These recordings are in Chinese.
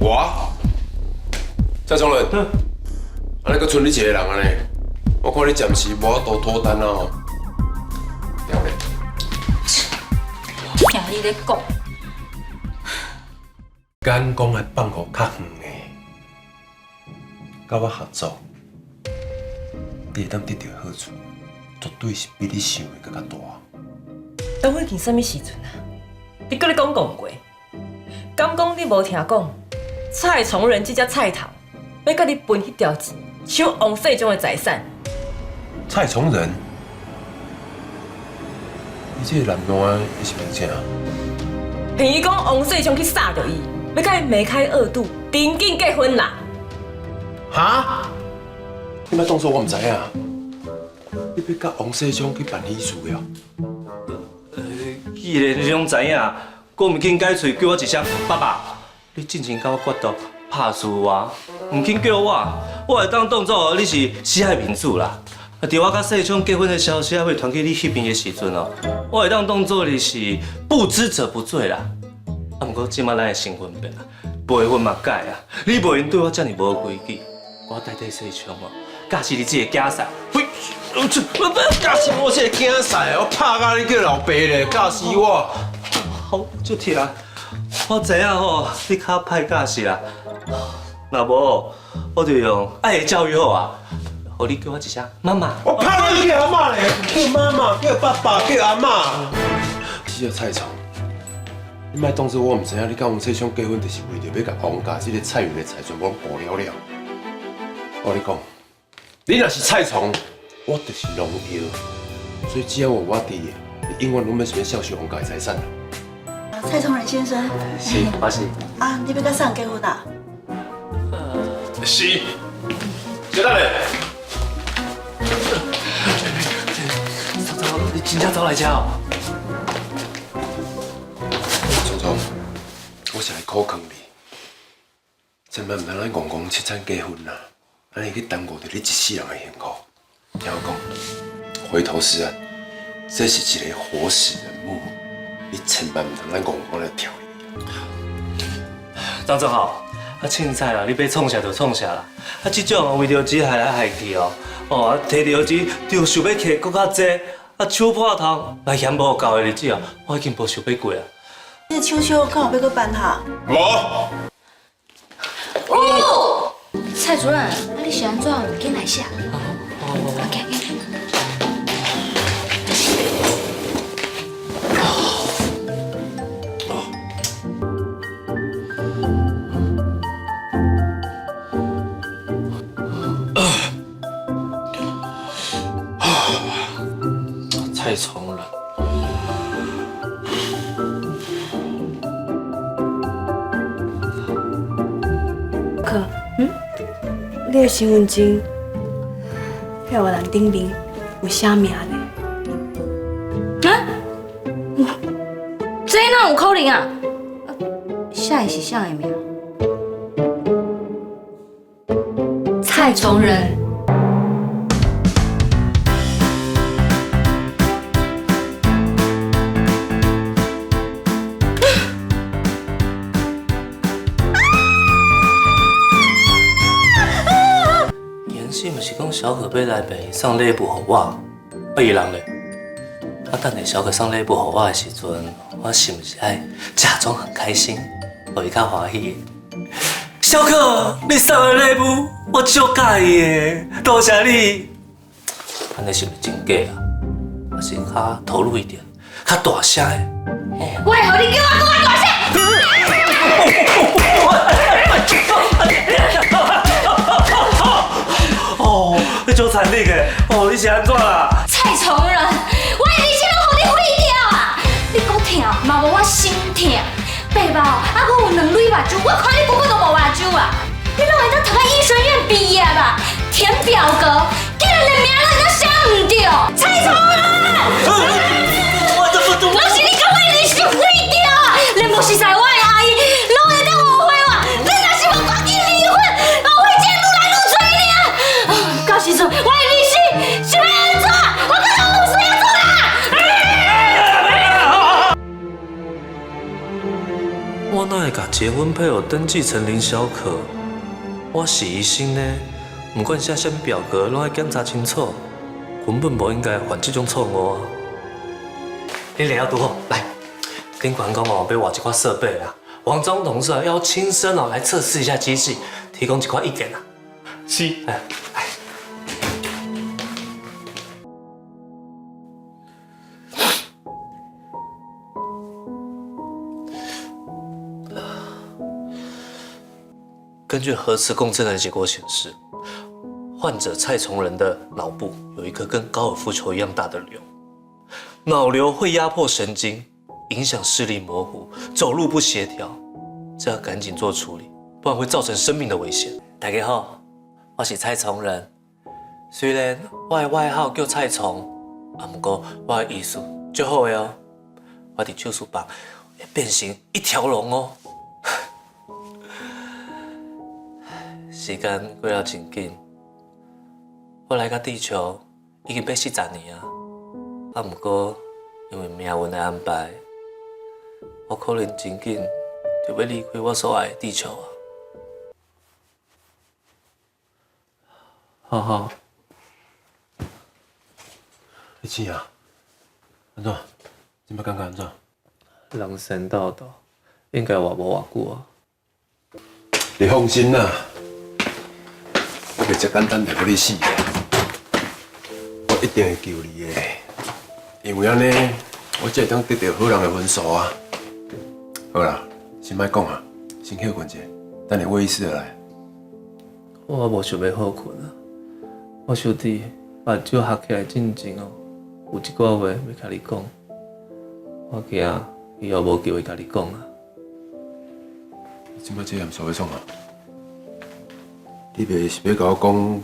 我，蔡崇仁，安尼阁剩你一个人安尼，我看你暂时无法度脱单啊吼。了咧。听你咧讲，眼光来放互较远的，甲我合作，你会当得到好处，绝对是比你想的更较大。等会见什么时阵啊？你跟你讲过，敢讲你无听讲？蔡崇仁这只菜头，要甲你分迄条钱，抢王世忠的财产。蔡崇仁，你这个男男你是明正？骗伊讲王世忠去杀着伊，要甲伊眉开二度，顶紧结婚啦！哈？你莫当作我唔知影，你要甲王世忠去办喜事了？既然你拢知影，我唔紧解嘴叫我一声爸爸，你进前甲我决斗拍输我，唔紧叫我会当当作你是死海民主啦。伫我甲世昌结婚的消息还未传去你迄边的时阵哦，我会当当作你是不知者不罪啦。啊，不过即摆咱的身份变啦，辈分嘛改啊，你袂用对我遮尔无规矩，我代替世昌哦，教是你这个假赛。喂，教死我这个竞赛，我拍到你叫老爸咧，教死我！好，就疼。我知影吼，你较歹教死啦。若无，我就用爱的教育好啊。互你叫我一声妈妈。我拍到你叫阿妈咧，叫妈妈，叫爸爸，叫阿妈。你个蔡崇，你莫当作我唔知影，你甲王世昌结婚就是为着要甲王家这个蔡云的财全部拢保了了。我跟你讲，你若是蔡崇，我就是龙妖，所以只要有我伫的，你永远拢免想要孝顺王家的财产。蔡崇仁先生，是，我是。啊，你要甲谁人结婚啊？是，小等咧。走，你真正走来遮哦？聪聪，我是来考劝你，千万唔通咱戆戆七彩结婚啦，安尼去耽误着你一世人的幸福。听我讲，回头是岸，这是一个活死人墓，你千万唔通咱戆戆来跳伊。张正豪，啊，凊彩啦，你要创啥就创啥啦。啊，这种为着钱害来害去哦，啊，摕到钱就想要摕搁较济，啊，手破头来嫌无够的日子哦，我已经无想要过啊。你的手手敢有要搁办下？无。哦，蔡主任，啊，你是安怎？有紧来写。OK。蔡崇仁，可，你的身份证，迄个人顶面有写名呢？啊？这哪有可能啊？写的是啥的名？蔡崇仁。是毋是讲小可要来病院送礼物给我？啊，伊人咧？啊，等下小可送礼物给我的时阵，我是毋是爱假装很开心，互伊较欢喜？小可，你送的礼物我足介意的，多谢你。安尼是毋是真假啊？还是较投入一点，较大声的？为何你叫我讲大声？哦，你做残忍的，哦，你是安怎啦？蔡崇仁，我的日子拢互你毁掉啊！你搁疼嘛无我心疼，爸爸啊，我有2蕊目睭，我看你根本都无目睭啊！你拢会当读到医学院毕业吧？填表格，竟然连名都写唔对，蔡崇仁！拢是你甲我的日子毁掉啊！你无实在我的阿姨，拢会当误会我，你若是要赶紧离婚，后悔这愈来愈多呢！到时阵我的利息是要安怎？我可能有需要做啦！我哪会甲这结婚配偶登记成林小可，我是医生呢，不管写什么表格，拢要检查清楚，根本不应该犯这种错误啊！你练得多好，来，顶管讲哦，要换一款设备啊，王总同事要亲身哦来测试一下机器，提供几块意见啊。是，来。根据核磁共振的结果显示，患者蔡崇仁的脑部有一颗跟高尔夫球一样大的瘤，脑瘤会压迫神经，影响视力模糊，走路不协调，这要赶紧做处理，不然会造成生命的危险。大家好，我是蔡崇仁，虽然我的外号叫蔡崇，不过我的艺术最好的哦，我伫手术房会变成一条龙哦。时间过了真紧，我来到地球已经要40年啊！不过因为命运的安排，我可能真紧就要离开我所爱的地球啊！好好，你怎啊？安怎？今摆感觉安怎？人生道道，应该活无偌久啊！你放心啦，我袂遮简单就要你死，我一定会救你的，因为安尼，我才会当得到好人的分数啊。好啦，先莫讲啊，先休困者，等下我意识来。我无想要好困啊，我想伫目睭合起来进前哦，有一句话要甲你讲，我惊以后无机会甲你讲啊。你即摆这严肃要创啊？你袂是要甲我讲，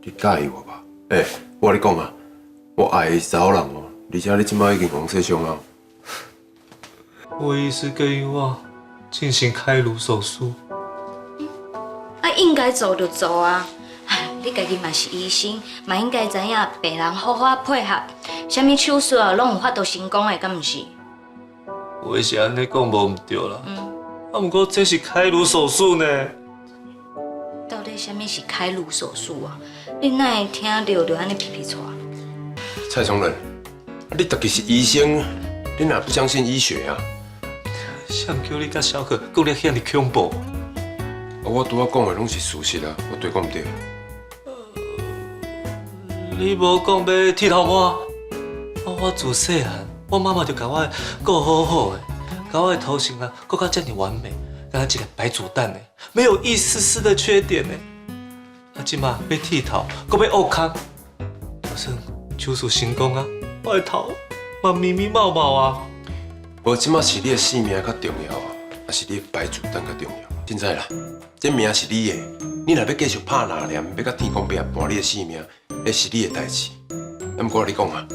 你介意我吧？我甲你讲啊，我爱的是查某人哦，而且你即摆已经黄色伤了。我医师建议我进行开颅手术。应该做就做啊！你家己嘛是医生，嘛应该知影病人好好配合，啥物手术啊，拢有法度成功的，敢毋是？我是安尼讲无毋对啦，不过这是开颅手术呢。到底啥物是开颅手术啊？你哪会听到就安尼皮皮喘？蔡崇仁，你特己是医生，你哪不相信医学啊？谁叫你甲小可讲得遐尼恐怖？我拄仔讲的拢是事实啊，我对讲毋对。你无讲要剃头毛？我自细汉，我妈妈就甲我顾好好的，甲我的头型啊，顾到遮尔完美，敢若一个白煮蛋呢，没有一丝丝的缺点呢。即马要剃头，搁要挖空，就算手术成功啊，我的头嘛密密茂茂啊。无，即马是你的性命较重要啊，还是你的白煮蛋较重要？凊彩啦，这命是你的，你若要继续拍哪念，要甲天公伯搬你的性命，那是你的代志。不过你讲啊，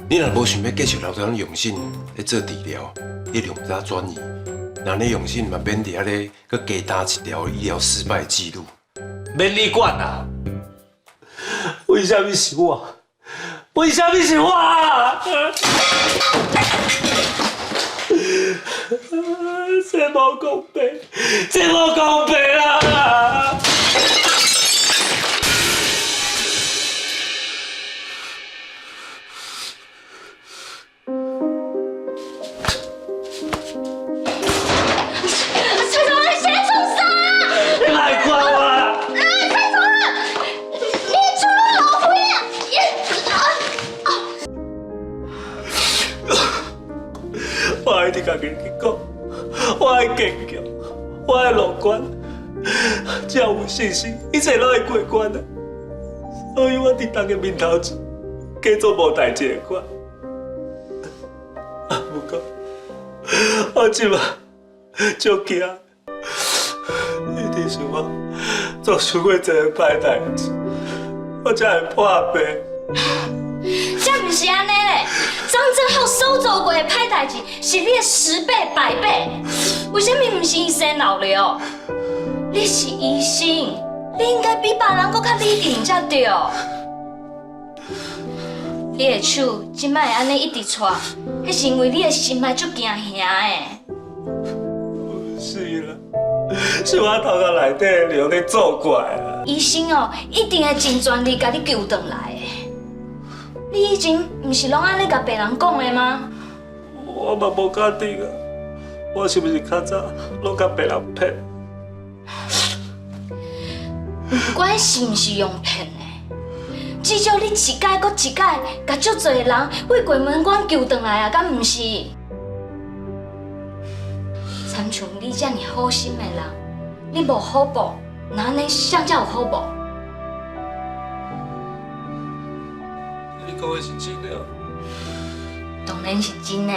你若无想要继续留在咱永信咧做治疗，你用啥转移？那你永信嘛免伫遐咧，佮加打一条医疗失败记录。免你管啊！为什么是我？为什么是我啊？这无公平，这无公平啊！蔡崇仁，你现在做啥？你来管我啦！蔡崇仁，你出了老虎呀！我爱你家己去讲，我爱坚强，我爱乐观，只要有信心，一切拢会过关的。所以我伫大家面头前，假做无代志的款。不过，我即马足惊，一定是我做伤过一个歹代志，我才会破病。这不是安尼嘞，张正浩所做过的歹代志是你的10倍、100倍。为什么不是医生老刘？你是医生，你应该比别人搁较理性才对。你的手即摆会安尼一直颤，迄是因为你的心还足惊吓的。是啦，是我头壳内底流咧作怪啊。医生哦，一定会尽全力甲你救回来的。你以前毋是拢安尼甲病人讲的吗？我嘛无确定啊，我是不是较早拢甲别人骗？不管是毋是用骗的，至少你一届搁一届，甲足侪人为鬼门关救回来啊，敢毋是？参像你遮尔好心的人，你无好报，那安尼谁才有好报？你讲的是真的？当然是真的。